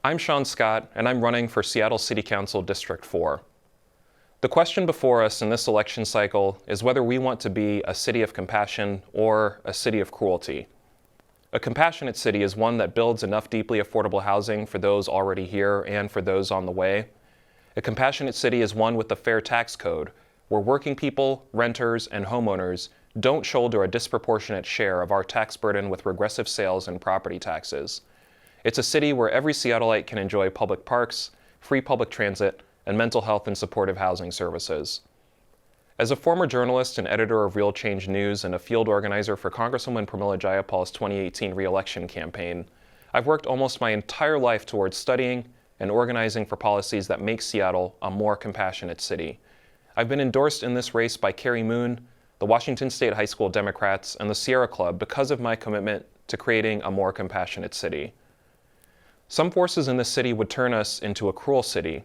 I'm Sean Scott, and I'm running for Seattle City Council District 4. The question before us in this election cycle is whether we want to be a city of compassion or a city of cruelty. A compassionate city is one that builds enough deeply affordable housing for those already here and for those on the way. A compassionate city is one with a fair tax code, where working people, renters, and homeowners don't shoulder a disproportionate share of our tax burden with regressive sales and property taxes. It's a city where every Seattleite can enjoy public parks, free public transit, and mental health and supportive housing services. As a former journalist and editor of Real Change News and a field organizer for Congresswoman Pramila Jayapal's 2018 re-election campaign, I've worked almost my entire life towards studying and organizing for policies that make Seattle a more compassionate city. I've been endorsed in this race by Carrie Moon, the Washington State High School Democrats, and the Sierra Club because of my commitment to creating a more compassionate city. Some forces in this city would turn us into a cruel city,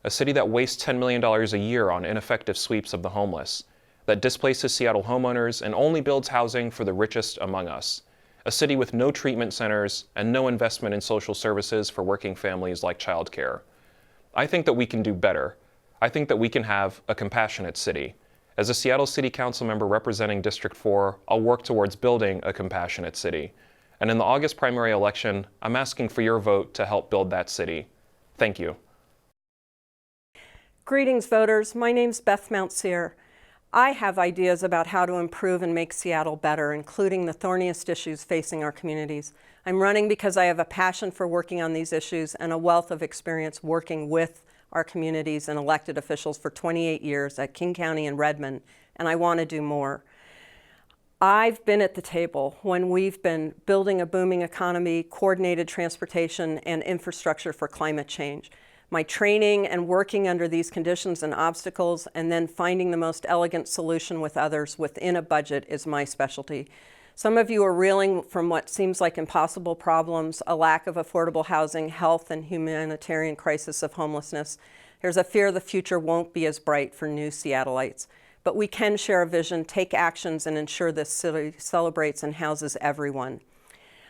a city that wastes $10 million a year on ineffective sweeps of the homeless, that displaces Seattle homeowners and only builds housing for the richest among us, a city with no treatment centers and no investment in social services for working families like childcare. I think that we can do better. I think that we can have a compassionate city. As a Seattle City Council member representing District 4, I'll work towards building a compassionate city. And in the August primary election, I'm asking for your vote to help build that city. Thank you. Greetings, voters. My name's Beth MOUNTSIER. I have ideas about how to improve and make Seattle better, including the thorniest issues facing our communities. I'm running because I have a passion for working on these issues and a wealth of experience working with our communities and elected officials for 28 years at King County and Redmond, and I want to do more. I've been at the table when we've been building a booming economy, coordinated transportation, and infrastructure for climate change. My training and working under these conditions and obstacles, and then finding the most elegant solution with others within a budget is my specialty. Some of you are reeling from what seems like impossible problems, a lack of affordable housing, health, and humanitarian crisis of homelessness. There's a fear the future won't be as bright for new Seattleites. But we can share a vision, take actions, and ensure this city celebrates and houses everyone.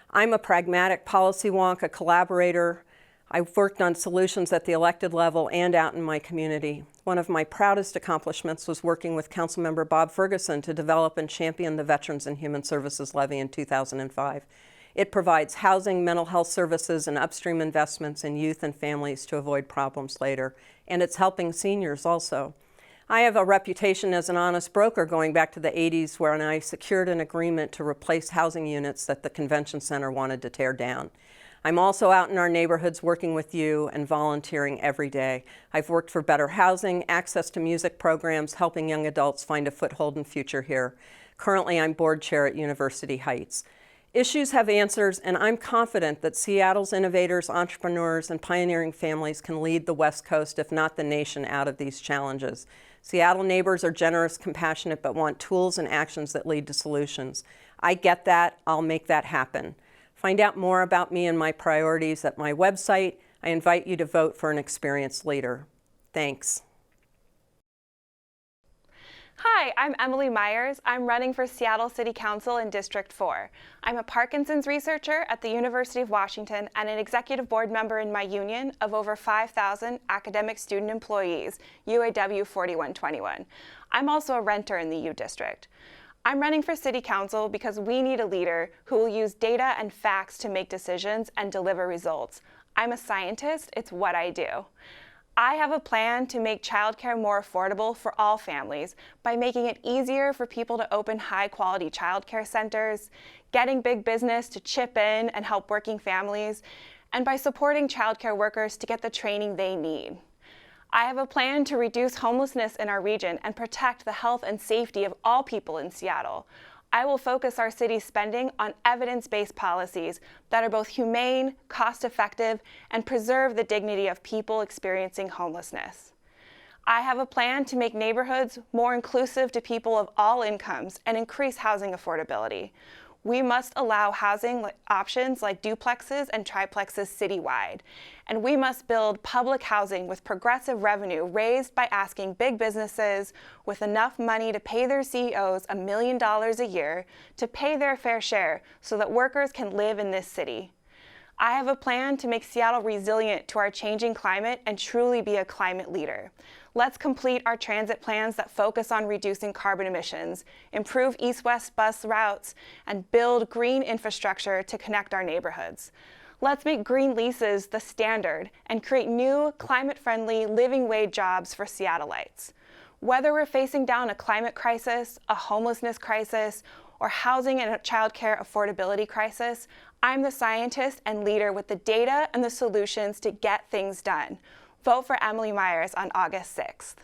I'm a pragmatic policy wonk, a collaborator. I've worked on solutions at the elected level and out in my community. One of my proudest accomplishments was working with Councilmember Bob Ferguson to develop and champion the Veterans and Human Services Levy in 2005. It provides housing, mental health services, and upstream investments in youth and families to avoid problems later. And it's helping seniors also. I have a reputation as an honest broker going back to the 80s when I secured an agreement to replace housing units that the convention center wanted to tear down. I'm also out in our neighborhoods working with you and volunteering every day. I've worked for better housing, access to music programs, helping young adults find a foothold in future here. Currently, I'm board chair at University Heights. Issues have answers, and I'm confident that Seattle's innovators, entrepreneurs, and pioneering families can lead the West Coast, if not the nation, out of these challenges. Seattle neighbors are generous, compassionate, but want tools and actions that lead to solutions. I get that. I'll make that happen. Find out more about me and my priorities at my website. I invite you to vote for an experienced leader. Thanks. Hi, I'm Emily Myers. I'm running for Seattle City Council in District 4. I'm a Parkinson's researcher at the University of Washington and an executive board member in my union of over 5,000 academic student employees, UAW 4121. I'm also a renter in the U District. I'm running for City Council because we need a leader who will use data and facts to make decisions and deliver results. I'm a scientist, it's what I do. I have a plan to make childcare more affordable for all families by making it easier for people to open high-quality childcare centers, getting big business to chip in and help working families, and by supporting childcare workers to get the training they need. I have a plan to reduce homelessness in our region and protect the health and safety of all people in Seattle. I will focus our city's spending on evidence-based policies that are both humane, cost-effective, and preserve the dignity of people experiencing homelessness. I have a plan to make neighborhoods more inclusive to people of all incomes and increase housing affordability. We must allow housing options like duplexes and triplexes citywide. And we must build public housing with progressive revenue raised by asking big businesses with enough money to pay their CEOs $1 million a year to pay their fair share so that workers can live in this city. I have a plan to make Seattle resilient to our changing climate and truly be a climate leader. Let's complete our transit plans that focus on reducing carbon emissions, improve east-west bus routes, and build green infrastructure to connect our neighborhoods. Let's make green leases the standard and create new, climate-friendly, living wage jobs for Seattleites. Whether we're facing down a climate crisis, a homelessness crisis, or housing and childcare affordability crisis, I'm the scientist and leader with the data and the solutions to get things done. Vote for Emily Myers on August 6th.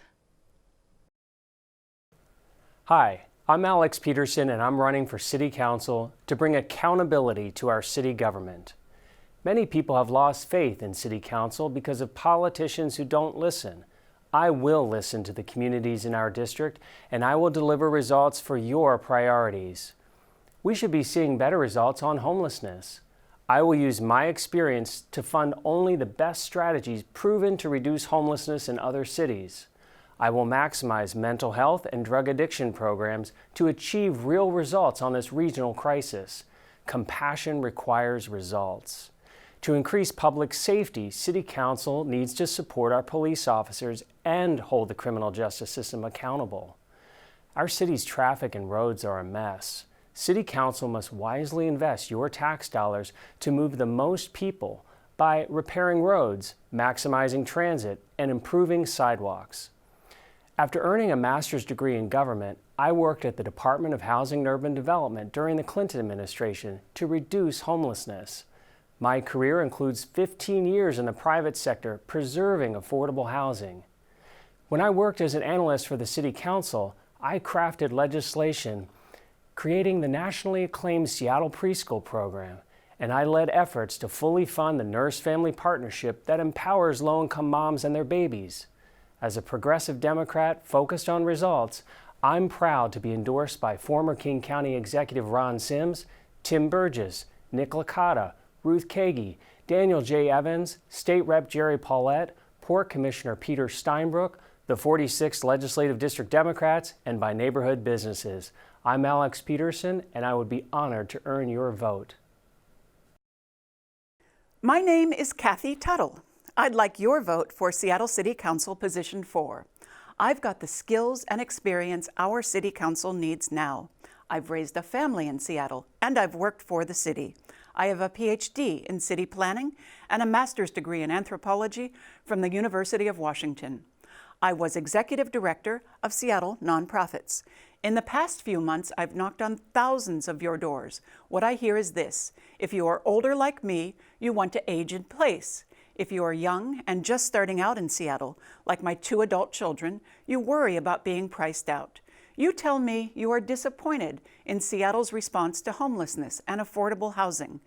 Hi, I'm Alex Pedersen, and I'm running for City Council to bring accountability to our city government. Many people have lost faith in City Council because of politicians who don't listen. I will listen to the communities in our district, and I will deliver results for your priorities. We should be seeing better results on homelessness. I will use my experience to fund only the best strategies proven to reduce homelessness in other cities. I will maximize mental health and drug addiction programs to achieve real results on this regional crisis. Compassion requires results. To increase public safety, City Council needs to support our police officers and hold the criminal justice system accountable. Our city's traffic and roads are a mess. City Council must wisely invest your tax dollars to move the most people by repairing roads, maximizing transit, and improving sidewalks. After earning a master's degree in government, I worked at the Department of Housing and Urban Development during the Clinton administration to reduce homelessness. My career includes 15 years in the private sector preserving affordable housing. When I worked as an analyst for the City Council, I crafted legislation creating the nationally acclaimed Seattle Preschool Program, and I led efforts to fully fund the Nurse Family Partnership that empowers low-income moms and their babies. As a progressive Democrat focused on results, I'm proud to be endorsed by former King County Executive Ron Sims, Tim Burgess, Nick Licata, Ruth Kagi, Daniel J. Evans, State Rep. Jerry Paulette, Port Commissioner Peter Steinbrook, the 46th Legislative District Democrats, and by neighborhood businesses. I'm Alex Pedersen, and I would be honored to earn your vote. My name is Kathy Tuttle. I'd like your vote for Seattle City Council Position 4. I've got the skills and experience our City Council needs now. I've raised a family in Seattle, and I've worked for the city. I have a PhD in city planning and a master's degree in anthropology from the University of Washington. I was executive director of Seattle Nonprofits. In the past few months, I've knocked on thousands of your doors. What I hear is this: if you are older like me, you want to age in place. If you are young and just starting out in Seattle, like my 2 adult children, you worry about being priced out. You tell me you are disappointed in Seattle's response to homelessness and affordable housing.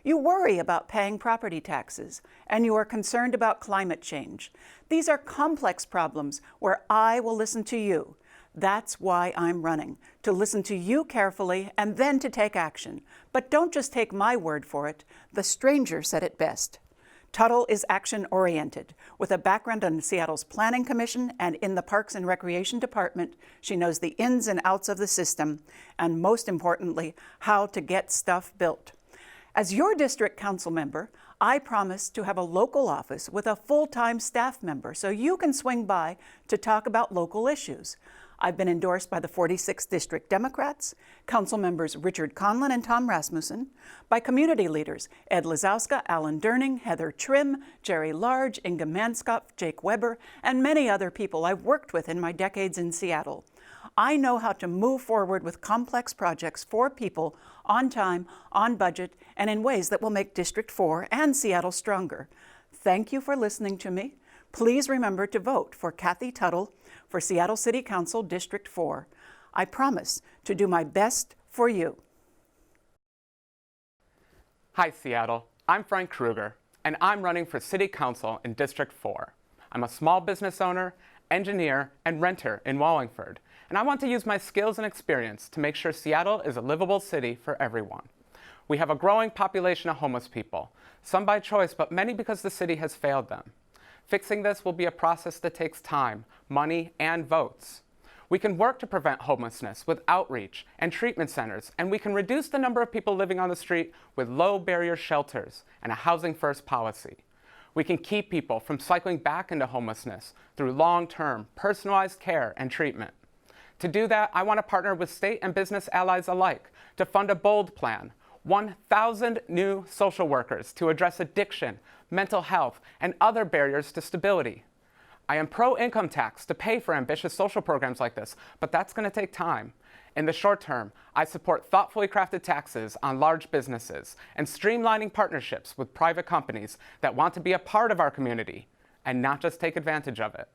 You worry about paying property taxes, and you are concerned about climate change. These are complex problems where I will listen to you. That's why I'm running, to listen to you carefully and then to take action. But don't just take my word for it. The stranger said it best. Tuttle is action-oriented. With a background on Seattle's Planning Commission and in the Parks and Recreation Department, she knows the ins and outs of the system, and most importantly, how to get stuff built. As your district council member, I promise to have a local office with a full-time staff member so you can swing by to talk about local issues. I've been endorsed by the 46th District Democrats, Council members Richard Conlon and Tom Rasmussen, by community leaders Ed Lazowska, Alan Durning, Heather Trim, Jerry Large, Inga Manskopf, Jake Weber, and many other people I've worked with in my decades in Seattle. I know how to move forward with complex projects for people on time, on budget, and in ways that will make District 4 and Seattle stronger. Thank you for listening to me. Please remember to vote for Kathy Tuttle for Seattle City Council District 4. I promise to do my best for you. Hi, Seattle. I'm Frank KRUEGER, and I'm running for City Council in District 4. I'm a small business owner, engineer, and renter in Wallingford, and I want to use my skills and experience to make sure Seattle is a livable city for everyone. We have a growing population of homeless people, some by choice, but many because the city has failed them. Fixing this will be a process that takes time, money, and votes. We can work to prevent homelessness with outreach and treatment centers, and we can reduce the number of people living on the street with low-barrier shelters and a housing-first policy. We can keep people from cycling back into homelessness through long-term, personalized care and treatment. To do that, I want to partner with state and business allies alike to fund a bold plan, 1,000 new social workers to address addiction, mental health, and other barriers to stability. I am pro-income tax to pay for ambitious social programs like this, but that's going to take time. In the short term, I support thoughtfully crafted taxes on large businesses and streamlining partnerships with private companies that want to be a part of our community and not just take advantage of it.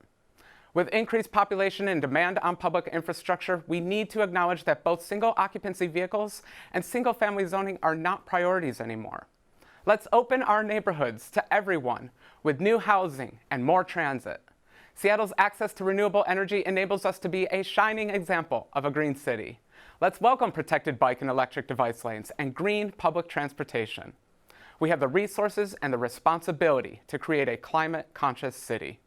With increased population and demand on public infrastructure, we need to acknowledge that both single occupancy vehicles and single-family zoning are not priorities anymore. Let's open our neighborhoods to everyone with new housing and more transit. Seattle's access to renewable energy enables us to be a shining example of a green city. Let's welcome protected bike and electric device lanes and green public transportation. We have the resources and the responsibility to create a climate-conscious city.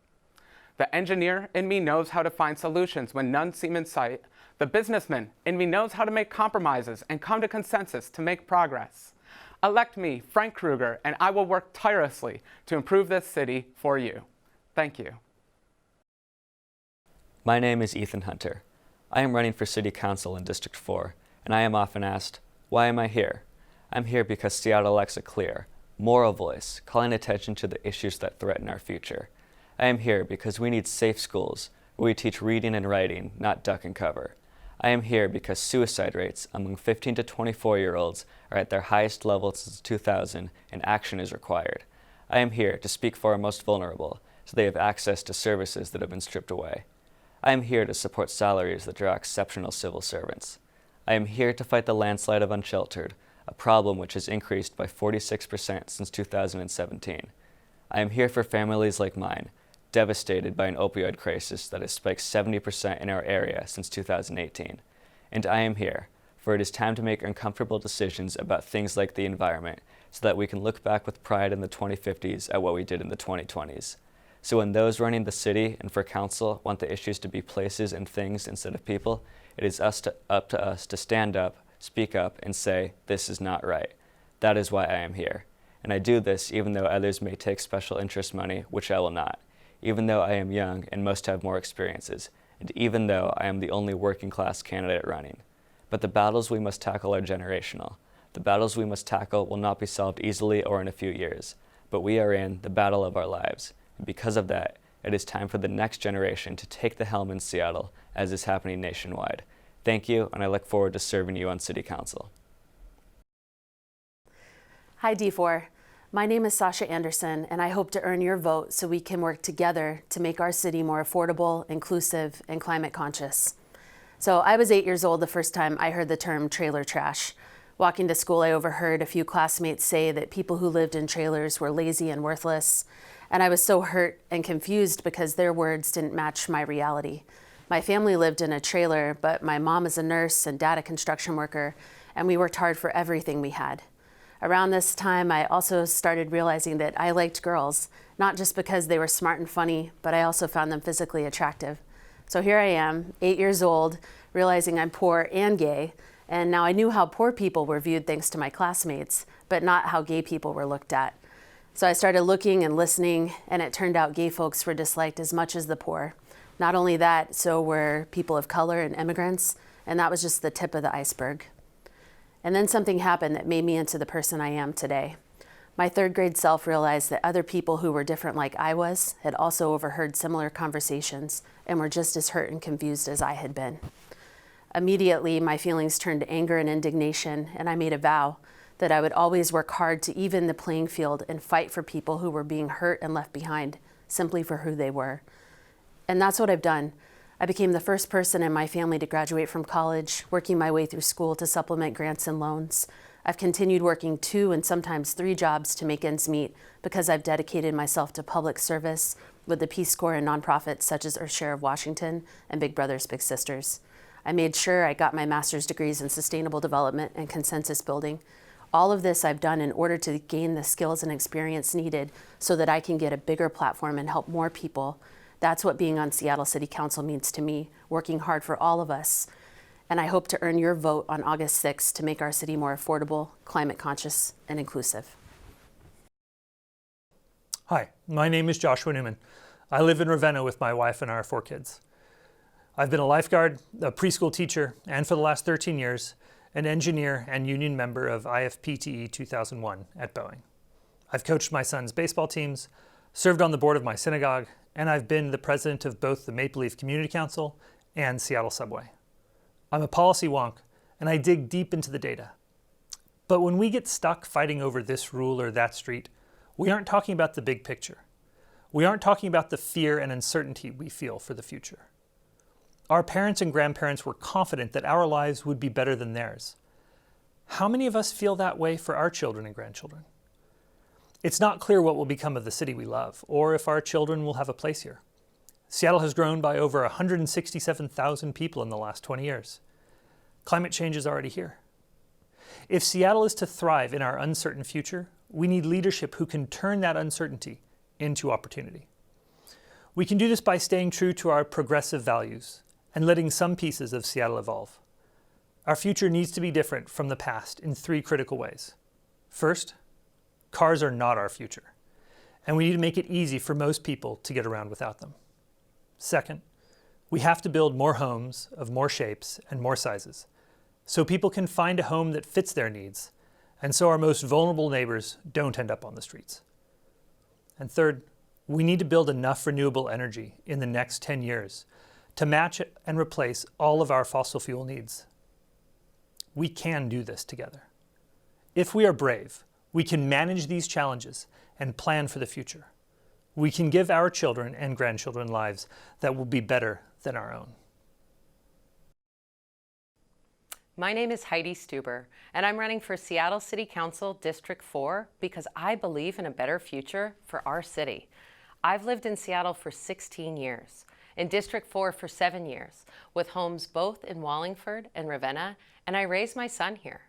The engineer in me knows how to find solutions when none seem in sight. The businessman in me knows how to make compromises and come to consensus to make progress. Elect me, Frank KRUEGER, and I will work tirelessly to improve this city for you. Thank you. My name is Ethan Hunter. I am running for City Council in District 4, and I am often asked, why am I here? I'm here because Seattle lacks a clear, moral voice, calling attention to the issues that threaten our future. I am here because we need safe schools, where we teach reading and writing, not duck and cover. I am here because suicide rates among 15 to 24-year-olds are at their highest level since 2000, and action is required. I am here to speak for our most vulnerable, so they have access to services that have been stripped away. I am here to support salaries that draw exceptional civil servants. I am here to fight the landslide of unsheltered, a problem which has increased by 46% since 2017. I am here for families like mine, devastated by an opioid crisis that has spiked 70% in our area since 2018. And I am here, for it is time to make uncomfortable decisions about things like the environment, so that we can look back with pride in the 2050s at what we did in the 2020s. So when those running the city and for council want the issues to be places and things instead of people, it is up to us to stand up, speak up, and say, this is not right. That is why I am here. And I do this even though others may take special interest money, which I will not, even though I am young and most have more experiences, and even though I am the only working class candidate running. But the battles we must tackle are generational. The battles we must tackle will not be solved easily or in a few years, but we are in the battle of our lives. And because of that, it is time for the next generation to take the helm in Seattle, as is happening nationwide. Thank you, and I look forward to serving you on City Council. Hi D4, my name is SASHA Anderson, and I hope to earn your vote so we can work together to make our city more affordable, inclusive, and climate conscious. So I was 8 years old the first time I heard the term trailer trash. Walking to school, I overheard a few classmates say that people who lived in trailers were lazy and worthless. And I was so hurt and confused because their words didn't match my reality. My family lived in a trailer, but my mom is a nurse and dad a construction worker, and we worked hard for everything we had. Around this time, I also started realizing that I liked girls, not just because they were smart and funny, but I also found them physically attractive. So here I am, 8 years old, realizing I'm poor and gay, and now I knew how poor people were viewed thanks to my classmates, but not how gay people were looked at. So I started looking and listening, and it turned out gay folks were disliked as much as the poor. Not only that, so were people of color and immigrants, and that was just the tip of the iceberg. And then something happened that made me into the person I am today. My third grade self realized that other people who were different like I was had also overheard similar conversations and were just as hurt and confused as I had been. Immediately, my feelings turned to anger and indignation, and I made a vow that I would always work hard to even the playing field and fight for people who were being hurt and left behind simply for who they were. And that's what I've done. I became the first person in my family to graduate from college, working my way through school to supplement grants and loans. I've continued working 2 and sometimes 3 jobs to make ends meet because I've dedicated myself to public service with the Peace Corps and nonprofits such as Earth Share of Washington and Big Brothers Big Sisters. I made sure I got my master's degrees in sustainable development and consensus building. All of this I've done in order to gain the skills and experience needed so that I can get a bigger platform and help more people, That's what being on Seattle City Council means to me, working hard for all of us. And I hope to earn your vote on August 6th to make our city more affordable, climate conscious, and inclusive. Hi, my name is Joshua Newman. I live in Ravenna with my wife and our 4 kids. I've been a lifeguard, a preschool teacher, and for the last 13 years, an engineer and union member of IFPTE 2001 at Boeing. I've coached my son's baseball teams, served on the board of my synagogue, and I've been the president of both the Maple Leaf Community Council and Seattle Subway. I'm a policy wonk, and I dig deep into the data. But when we get stuck fighting over this rule or that street, we aren't talking about the big picture. We aren't talking about the fear and uncertainty we feel for the future. Our parents and grandparents were confident that our lives would be better than theirs. How many of us feel that way for our children and grandchildren? It's not clear what will become of the city we love, or if our children will have a place here. Seattle has grown by over 167,000 people in the last 20 years. Climate change is already here. If Seattle is to thrive in our uncertain future, we need leadership who can turn that uncertainty into opportunity. We can do this by staying true to our progressive values and letting some pieces of Seattle evolve. Our future needs to be different from the past in 3 critical ways. First, cars are not our future, and we need to make it easy for most people to get around without them. Second, we have to build more homes of more shapes and more sizes, so people can find a home that fits their needs, and so our most vulnerable neighbors don't end up on the streets. And third, we need to build enough renewable energy in the next 10 years to match and replace all of our fossil fuel needs. We can do this together. If we are brave, we can manage these challenges and plan for the future. We can give our children and grandchildren lives that will be better than our own. My name is Heidi Stuber, and I'm running for Seattle City Council District 4 because I believe in a better future for our city. I've lived in Seattle for 16 years, in District 4 for 7 years, with homes both in Wallingford and Ravenna, and I raised my son here.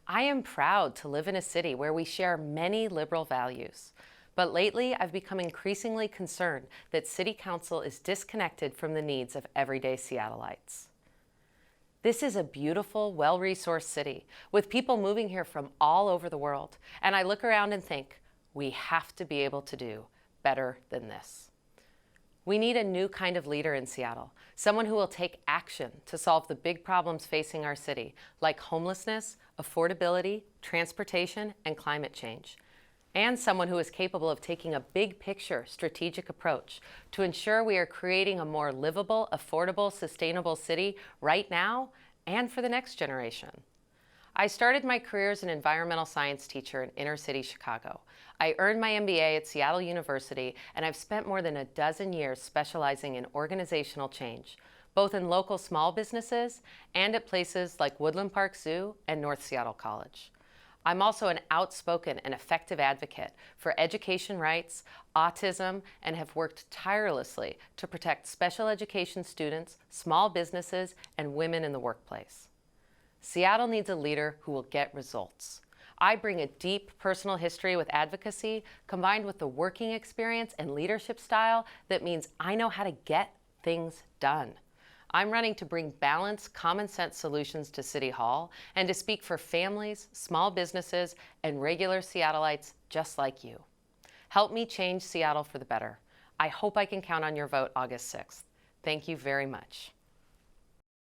I am proud to live in a city where we share many liberal values. But lately, I've become increasingly concerned that City Council is disconnected from the needs of everyday Seattleites. This is a beautiful, well-resourced city with people moving here from all over the world. And I look around and think, we have to be able to do better than this. We need a new kind of leader in Seattle, someone who will take action to solve the big problems facing our city, like homelessness, affordability, transportation, and climate change. And someone who is capable of taking a big picture strategic approach to ensure we are creating a more livable, affordable, sustainable city right now and for the next generation. I started my career as an environmental science teacher in inner city Chicago. I earned my MBA at Seattle University, and I've spent more than a dozen years specializing in organizational change, both in local small businesses and at places like Woodland Park Zoo and North Seattle College. I'm also an outspoken and effective advocate for education rights, autism, and have worked tirelessly to protect special education students, small businesses, and women in the workplace. Seattle needs a leader who will get results. I bring a deep personal history with advocacy combined with the working experience and leadership style that means I know how to get things done. I'm running to bring balanced, common sense solutions to City Hall and to speak for families, small businesses, and regular Seattleites just like you. Help me change Seattle for the better. I hope I can count on your vote August 6th. Thank you very much.